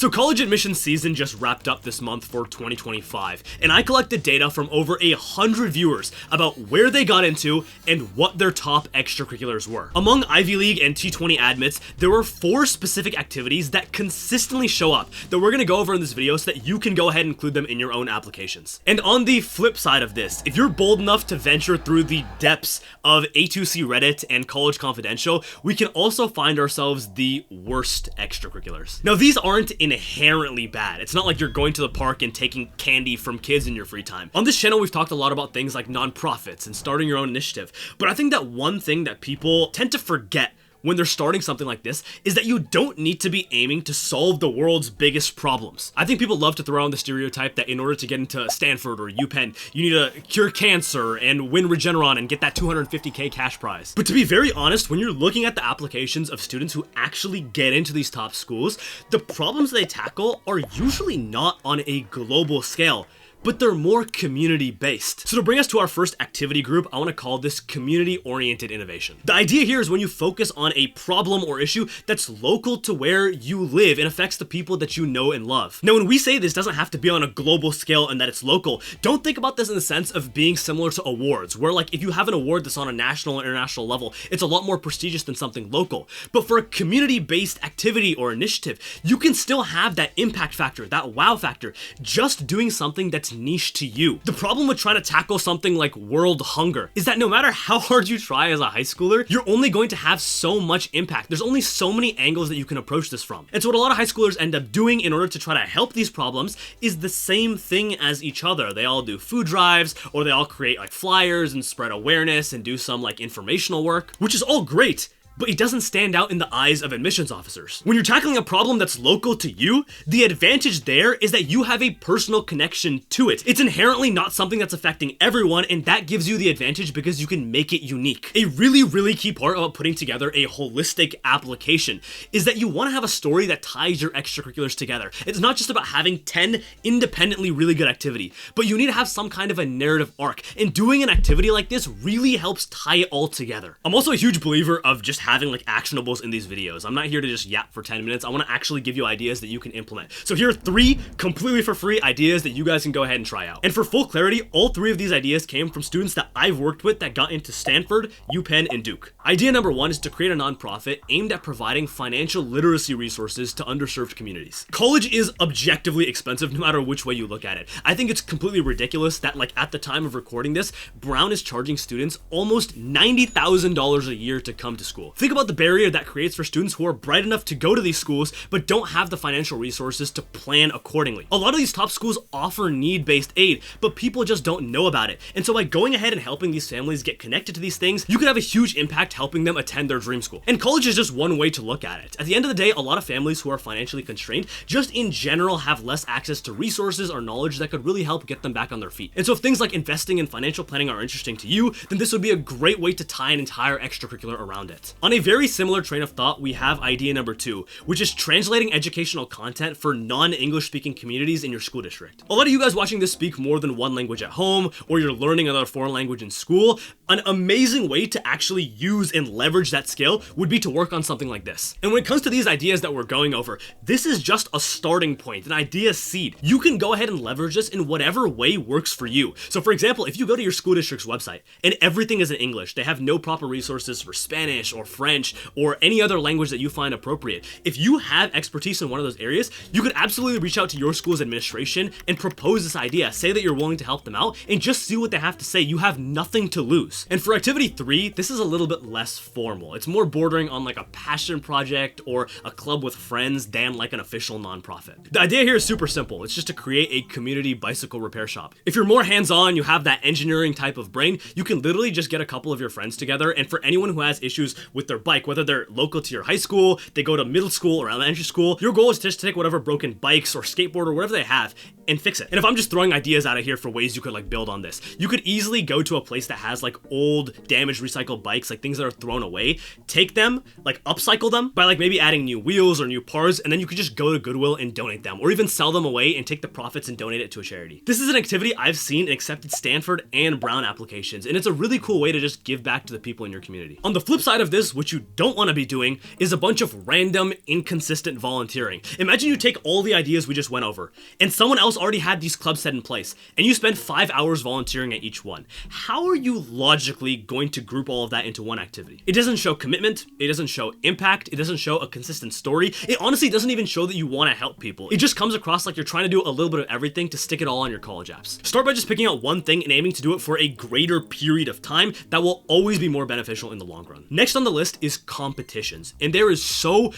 So college admission season just wrapped up this month for 2025, and I collected data from over 100 viewers about where they got into and what their top extracurriculars were. Among Ivy League and T20 admits, there were 4 specific activities that consistently show up that we're gonna go over in this video so that you can go ahead and include them in your own applications. And on the flip side of this, if you're bold enough to venture through the depths of A2C Reddit and College Confidential, we can also find ourselves the worst extracurriculars. Now, these aren't inherently bad. It's not like you're going to the park and taking candy from kids in your free time. On this channel, we've talked a lot about things like nonprofits and starting your own initiative, but I think that one thing that people tend to forget when they're starting something like this is that you don't need to be aiming to solve the world's biggest problems. I think people love to throw around the stereotype that in order to get into Stanford or UPenn, you need to cure cancer and win Regeneron and get that $250K cash prize. But to be very honest, when you're looking at the applications of students who actually get into these top schools, the problems they tackle are usually not on a global scale, but they're more community-based. So to bring us to our first activity group, I want to call this community-oriented innovation. The idea here is when you focus on a problem or issue that's local to where you live and affects the people that you know and love. Now, when we say this doesn't have to be on a global scale and that it's local, don't think about this in the sense of being similar to awards, where like if you have an award that's on a national or international level, it's a lot more prestigious than something local. But for a community-based activity or initiative, you can still have that impact factor, that wow factor, just doing something that's niche to you. The problem with trying to tackle something like world hunger is that no matter how hard you try as a high schooler, you're only going to have so much impact. There's only so many angles that you can approach this from. And so what a lot of high schoolers end up doing in order to try to help these problems is the same thing as each other. They all do food drives, or they all create like flyers and spread awareness and do some like informational work, which is all great, but it doesn't stand out in the eyes of admissions officers. When you're tackling a problem that's local to you, the advantage there is that you have a personal connection to it. It's inherently not something that's affecting everyone, and that gives you the advantage because you can make it unique. A really key part about putting together a holistic application is that you want to have a story that ties your extracurriculars together. It's not just about having 10 independently really good activity, but you need to have some kind of a narrative arc, and doing an activity like this really helps tie it all together. I'm also a huge believer of just having like actionables in these videos. I'm not here to just yap for 10 minutes. I want to actually give you ideas that you can implement. So here are 3 completely for free ideas that you guys can go ahead and try out. And for full clarity, all 3 of these ideas came from students that I've worked with that got into Stanford, UPenn, and Duke. Idea number 1 is to create a nonprofit aimed at providing financial literacy resources to underserved communities. College is objectively expensive no matter which way you look at it. I think it's completely ridiculous that like at the time of recording this, Brown is charging students almost $90,000 a year to come to school. Think about the barrier that creates for students who are bright enough to go to these schools but don't have the financial resources to plan accordingly. A lot of these top schools offer need-based aid, but people just don't know about it. And so by going ahead and helping these families get connected to these things, you could have a huge impact helping them attend their dream school. And college is just one way to look at it. At the end of the day, a lot of families who are financially constrained just in general have less access to resources or knowledge that could really help get them back on their feet. And so if things like investing in financial planning are interesting to you, then this would be a great way to tie an entire extracurricular around it. On a very similar train of thought, we have idea number 2, which is translating educational content for non-English speaking communities in your school district. A lot of you guys watching this speak more than one language at home, or you're learning another foreign language in school. An amazing way to actually use and leverage that skill would be to work on something like this. And when it comes to these ideas that we're going over, this is just a starting point, an idea seed. You can go ahead and leverage this in whatever way works for you. So for example, if you go to your school district's website and everything is in English, they have no proper resources for Spanish or French or any other language that you find appropriate. If you have expertise in one of those areas, you could absolutely reach out to your school's administration and propose this idea. Say that you're willing to help them out and just see what they have to say. You have nothing to lose. And for activity 3, this is a little bit less formal. It's more bordering on like a passion project or a club with friends than like an official nonprofit. The idea here is super simple. It's just to create a community bicycle repair shop. If you're more hands-on, you have that engineering type of brain, you can literally just get a couple of your friends together, and for anyone who has issues with their bike, whether they're local to your high school, they go to middle school or elementary school, your goal is just to take whatever broken bikes or skateboard or whatever they have and fix it. And if I'm just throwing ideas out of here for ways you could like build on this, you could easily go to a place that has like old, damaged, recycled bikes, like things that are thrown away, take them, like upcycle them by like maybe adding new wheels or new parts, and then you could just go to Goodwill and donate them, or even sell them away and take the profits and donate it to a charity. This is an activity I've seen in accepted Stanford and Brown applications, and it's a really cool way to just give back to the people in your community. On the flip side of this, what you don't want to be doing is a bunch of random, inconsistent volunteering. Imagine you take all the ideas we just went over, and someone else already had these clubs set in place, and you spend 5 hours volunteering at each one. How are you logically going to group all of that into one activity? It doesn't show commitment, it doesn't show impact, it doesn't show a consistent story, it honestly doesn't even show that you want to help people. It just comes across like you're trying to do a little bit of everything to stick it all on your college apps. Start by just picking out one thing and aiming to do it for a greater period of time that will always be more beneficial in the long run. Next on the list is competitions, and there is so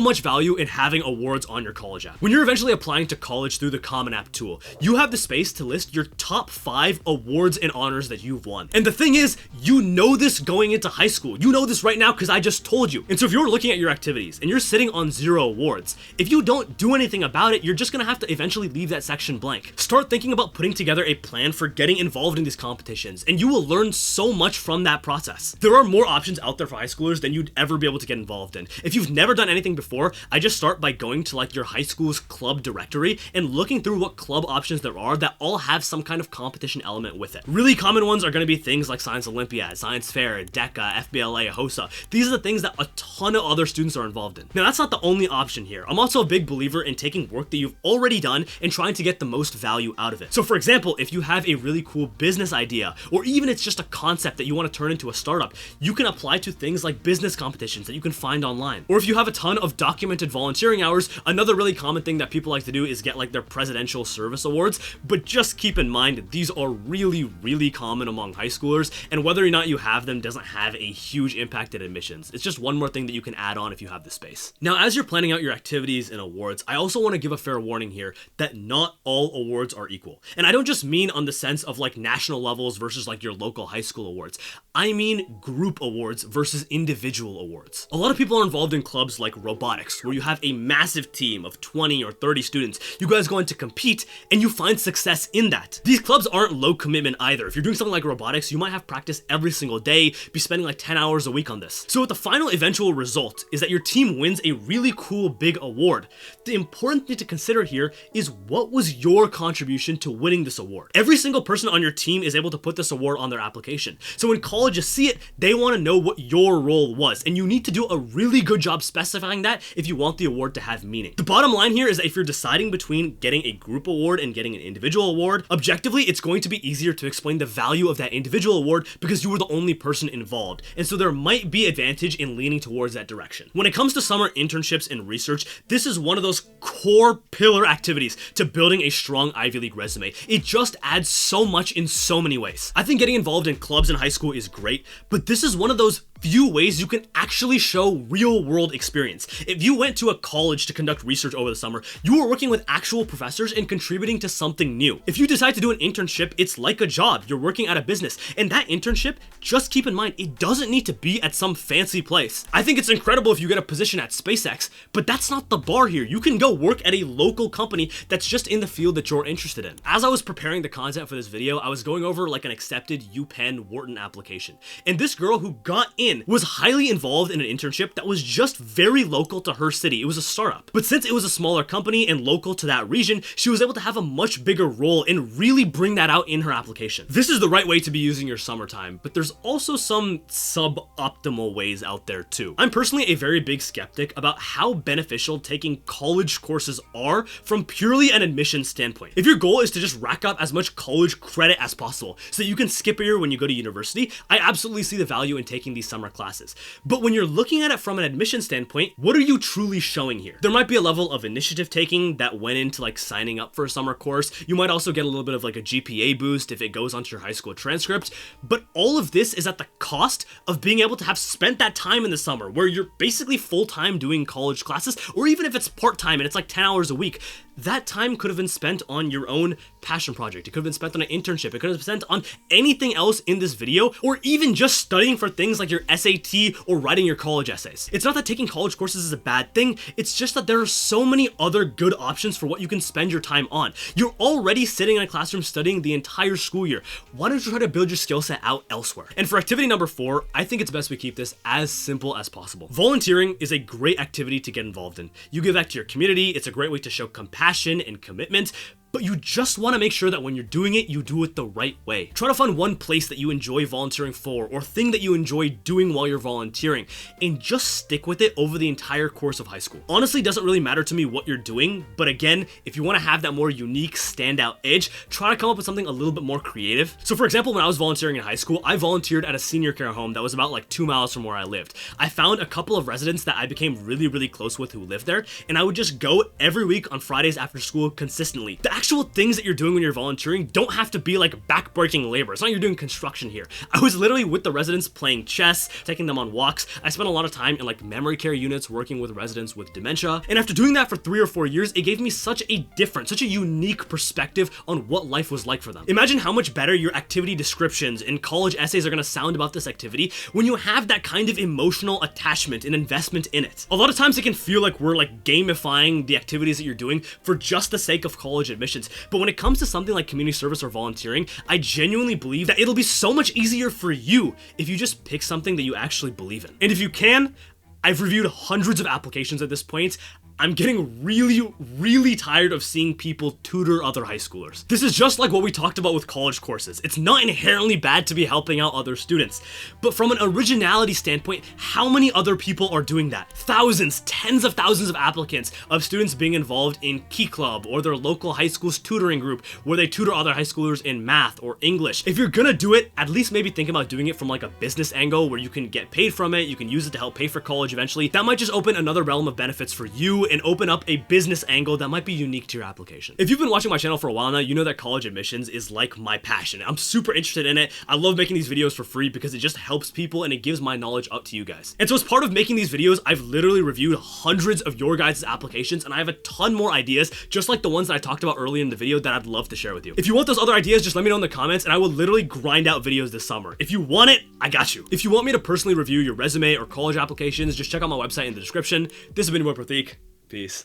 much value in having awards on your college app. When you're eventually applying to college through the Common App tool, you have the space to list your top 5 awards and honors that you've won. And the thing is, you know this going into high school. You know this right now because I just told you. And so if you're looking at your activities and you're sitting on 0 awards, if you don't do anything about it, you're just gonna have to eventually leave that section blank. Start thinking about putting together a plan for getting involved in these competitions, and you will learn so much from that process. There are more options out there for high schoolers than you'd ever be able to get involved in. If you've never done anything before, I just start by going to like your high school's club directory and looking through what club options there are that all have some kind of competition element with it. Really common ones are going to be things like Science Olympiad, Science Fair, DECA, FBLA, HOSA. These are the things that a ton of other students are involved in. Now that's not the only option here. I'm also a big believer in taking work that you've already done and trying to get the most value out of it. So for example, if you have a really cool business idea, or even it's just a concept that you want to turn into a startup, you can apply to things like business competitions that you can find online. Or if you have a ton of documented volunteering hours, another really common thing that people like to do is get like their presidential service awards, but just keep in mind, these are really common among high schoolers, and whether or not you have them doesn't have a huge impact at admissions. It's just one more thing that you can add on if you have the space. Now, as you're planning out your activities and awards, I also want to give a fair warning here that not all awards are equal. And I don't just mean on the sense of like national levels versus like your local high school awards. I mean group awards versus individual awards. A lot of people are involved in clubs like robotics, where you have a massive team of 20 or 30 students. You guys go in to compete and you find success in that. These clubs aren't low commitment either. If you're doing something like robotics, you might have practice every single day, be spending like 10 hours a week on this. So what the final eventual result is that your team wins a really cool big award. The important thing to consider here is what was your contribution to winning this award. Every single person on your team is able to put this award on their application. So when colleges see it, they want to know what your role was, and you need to do a really good job specifying that if you want the award to have meaning. The bottom line here is that if you're deciding between getting a group award and getting an individual award, objectively it's going to be easier to explain the value of that individual award because you were the only person involved, and so there might be advantage in leaning towards that direction. When it comes to summer internships and research, this is one of those core pillar activities to building a strong Ivy League resume. It just adds so much in so many ways. I think getting involved in clubs in high school is great, but this is one of those few ways you can actually show real world experience. If you went to a college to conduct research over the summer, you were working with actual professors and contributing to something new. If you decide to do an internship, it's like a job. You're working at a business, and that internship, just keep in mind, it doesn't need to be at some fancy place. I think it's incredible if you get a position at SpaceX, but that's not the bar here. You can go work at a local company that's just in the field that you're interested in. As I was preparing the content for this video, I was going over like an accepted UPenn Wharton application, and this girl who got in was highly involved in an internship that was just very local to her city. It was a startup. But since it was a smaller company and local to that region, she was able to have a much bigger role and really bring that out in her application. This is the right way to be using your summertime, but there's also some suboptimal ways out there too. I'm personally a very big skeptic about how beneficial taking college courses are from purely an admissions standpoint. If your goal is to just rack up as much college credit as possible so that you can skip a year when you go to university, I absolutely see the value in taking these summer classes. But when you're looking at it from an admission standpoint, what are you truly showing here? There might be a level of initiative taking that went into like signing up for a summer course. You might also get a little bit of like a GPA boost if it goes onto your high school transcript, but all of this is at the cost of being able to have spent that time in the summer where you're basically full-time doing college classes, or even if it's part-time and it's like 10 hours a week. that time could have been spent on your own passion project. It could have been spent on an internship. It could have been spent on anything else in this video, or even just studying for things like your SAT or writing your college essays. It's not that taking college courses is a bad thing, it's just that there are so many other good options for what you can spend your time on. You're already sitting in a classroom studying the entire school year. Why don't you try to build your skill set out elsewhere? And for activity number 4, I think it's best we keep this as simple as possible. Volunteering is a great activity to get involved in. You give back to your community, it's a great way to show compassion and commitment, but you just want to make sure that when you're doing it, you do it the right way. Try to find one place that you enjoy volunteering for, or thing that you enjoy doing while you're volunteering, and just stick with it over the entire course of high school. Honestly, it doesn't really matter to me what you're doing, but again, if you want to have that more unique standout edge, try to come up with something a little bit more creative. So for example, when I was volunteering in high school, I volunteered at a senior care home that was about like 2 miles from where I lived. I found a couple of residents that I became really close with who lived there, and I would just go every week on Fridays after school consistently. The actual things that you're doing when you're volunteering don't have to be like back-breaking labor. It's not like you're doing construction here. I was literally with the residents playing chess, taking them on walks. I spent a lot of time in like memory care units working with residents with dementia. And after doing that for 3 or 4 years, it gave me such a different, such a unique perspective on what life was like for them. Imagine how much better your activity descriptions and college essays are gonna sound about this activity when you have that kind of emotional attachment and investment in it. A lot of times it can feel like we're like gamifying the activities that you're doing for just the sake of college admissions. But when it comes to something like community service or volunteering, I genuinely believe that it'll be so much easier for you if you just pick something that you actually believe in. And if you can, I've reviewed hundreds of applications at this point. I'm getting really tired of seeing people tutor other high schoolers. This is just like what we talked about with college courses. It's not inherently bad to be helping out other students, but from an originality standpoint, how many other people are doing that? Thousands, tens of thousands of applicants of students being involved in Key Club or their local high school's tutoring group where they tutor other high schoolers in math or English. If you're gonna do it, at least maybe think about doing it from like a business angle where you can get paid from it, you can use it to help pay for college eventually. That might just open another realm of benefits for you and open up a business angle that might be unique to your application. If you've been watching my channel for a while now, you know that college admissions is like my passion. I'm super interested in it. I love making these videos for free because it just helps people and it gives my knowledge up to you guys. And so as part of making these videos, I've literally reviewed hundreds of your guys' applications, and I have a ton more ideas, just like the ones that I talked about earlier in the video, that I'd love to share with you. If you want those other ideas, just let me know in the comments and I will literally grind out videos this summer. If you want it, I got you. If you want me to personally review your resume or college applications, just check out my website in the description. This has been your boy Pratik. Peace.